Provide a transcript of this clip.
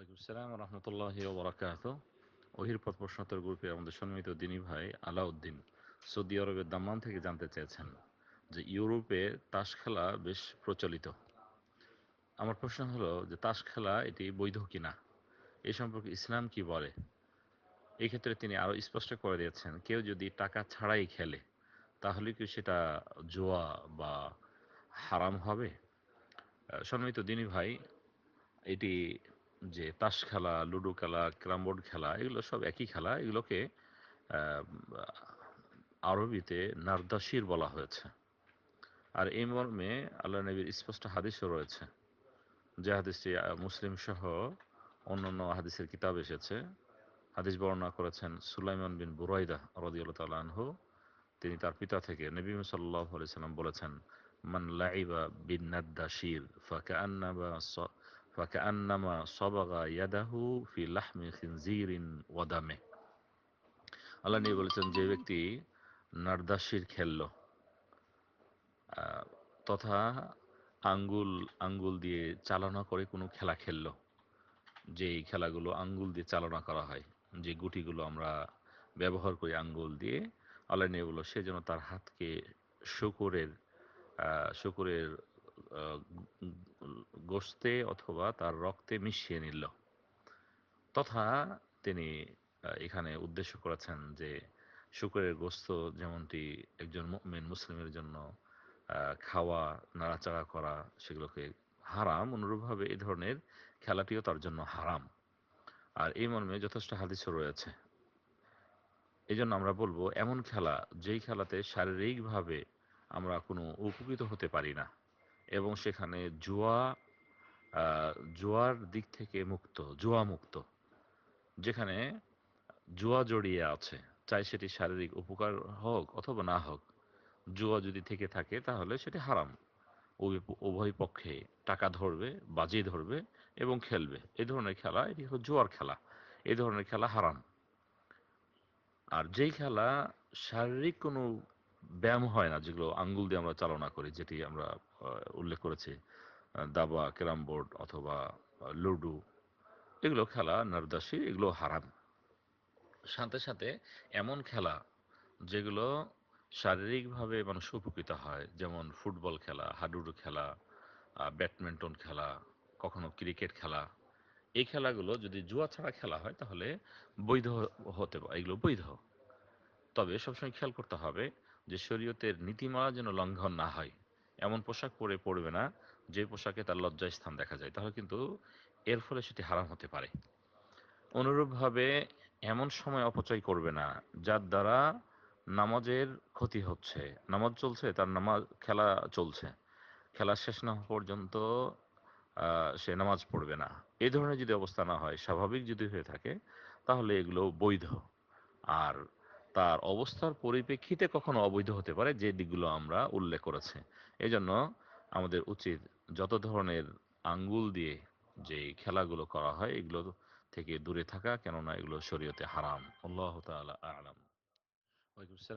ওয়ালাইকুম আসসালাম রহমতুল্লাহি ওবরাকাত। ওহির পথ প্রশ্নোত্তর গ্রুপে আমাদের সম্মানিত দিনী ভাই আলাউদ্দিন সৌদি আরবের দাম্মাম থেকে জানতে চেয়েছেন যে ইউরোপে তাস খেলা বেশ প্রচলিত। আমার প্রশ্ন হলো যে তাস খেলা এটি বৈধ কিনা, এ সম্পর্কে ইসলাম কি বলে। এই ক্ষেত্রে তিনি আরও স্পষ্ট করে দিয়েছেন, কেউ যদি টাকা ছাড়াই খেলে তাহলে কি সেটা জুয়া বা হারাম হবে। সম্মানিত দিনী ভাই, এটি যে তাস খেলা, লুডো খেলা, ক্যারাম বোর্ড খেলা, এগুলো সব একই খেলা। এগুলোকে আহ, আরবিতে নারদাসির বলা হয়েছে। আর এই মর্মে আল্লাহ নবীর স্পষ্ট হাদিসও রয়েছে, যে হাদিসটি মুসলিম সহ অন্যান্য হাদিসের কিতাব এসেছে। হাদিস বর্ণনা করেছেন সুলাইমান বিন বুরাইদা রাদিয়াল্লাহু তাআলা আনহু। তিনি তার পিতা থেকে নবী সাল্লাল্লাহু আলাইহি সাল্লাম বলেছেন, মান লাইবা বিন নাদ্দাশির ফাকান্নামা সাবাগা ইয়াদাহু ফি লাহমি খিনজিরিন ওয়া দামে। আল্লাহ নবী বলেছেন, যে ব্যক্তি নারদাশির খেললো তথা আঙ্গুল আঙ্গুল দিয়ে চালনা করে কোনো খেলা খেললো, যেই খেলাগুলো আঙ্গুল দিয়ে চালনা করা হয়, যে গুটিগুলো আমরা ব্যবহার করি আঙ্গুল দিয়ে, আল্লাহ নবী বলল সে যেন তার হাতকে শূকরের শূকরের গোশতে অথবা তার রক্তে মিশিয়ে নিল। তথা তিনি এখানে উদ্দেশ্য করেছেন যে শূকরের গোশত যেমনটি একজন মুমিন মুসলিমের জন্য খাওয়া, নাড়াচাড়া করা সেগুলোকে হারাম, অনুরূপভাবে এই ধরনের খেলাটিও তার জন্য হারাম। আর এই মর্মে যথেষ্ট হাদিসও রয়েছে। এই জন্য আমরা বলবো, এমন খেলা যেই খেলাতে শারীরিকভাবে আমরা কোনো উপকৃত হতে পারি না এবং সেখানে জুয়ার দিক থেকে মুক্ত, জুয়া মুক্ত, যেখানে জুয়া জড়িয়ে আছে, চাই সেটি শারীরিক উপকার হোক অথবা না হোক, জুয়া যদি থেকে থাকে তাহলে সেটি হারাম। উভয় পক্ষে টাকা ধরবে, বাজি ধরবে এবং খেলবে। এই ধরনের খেলা, এটি হলো জুয়ার খেলা। এই ধরনের খেলা হারাম। আর যেই খেলা শারীরিক কোনো ব্যায়াম হয় না, যেগুলো আঙ্গুল দিয়ে আমরা চালনা করি, যেটি আমরা উল্লেখ করেছি, দাবা, ক্যারাম বোর্ড অথবা লুডো, এগুলো খেলা নারদাসী, এগুলো হারাম। সাথে সাথে এমন খেলা যেগুলো শারীরিকভাবে মানুষ উপকৃত হয়, যেমন ফুটবল খেলা, হাডুডু খেলা, ব্যাডমিন্টন খেলা, কখনো ক্রিকেট খেলা, এই খেলাগুলো যদি জুয়া ছাড়া খেলা হয় তাহলে বৈধ হতে পারে, এগুলো বৈধ। তবে সবসময় খেয়াল করতে হবে যে শরীয়তের নীতিমালা যেন লঙ্ঘন না হয়। এমন পোশাক পরে পড়বে না যে পোশাকে তার লজ্জায় স্থান দেখা যায়, তাহলে কিন্তু এর ফলে সেটি হারাম হতে পারে। অনুরূপভাবে এমন সময় অপচয় করবে না যার দ্বারা নামাজের ক্ষতি হচ্ছে। নামাজ চলছে, তার নামাজ, খেলা চলছে, খেলা শেষ না হওয়া পর্যন্ত সে নামাজ পড়বে না। এই ধরনের যদি অবস্থা না হয়, স্বাভাবিক যদি হয়ে থাকে, তাহলে এগুলো বৈধ। আর তার অবস্থার পরিপ্রেক্ষিতে কখনো অবৈধ হতে পারে, যে দিকগুলো আমরা উল্লেখ করেছি। এজন্য আমাদের উচিত যত ধরনের আঙ্গুল দিয়ে যে খেলাগুলো করা হয় এগুলো থেকে দূরে থাকা, কেননা এগুলো শরীয়তে হারাম। আল্লাহ তাআলা আ'লাম। ওয়ালাইকুম আসসালাম।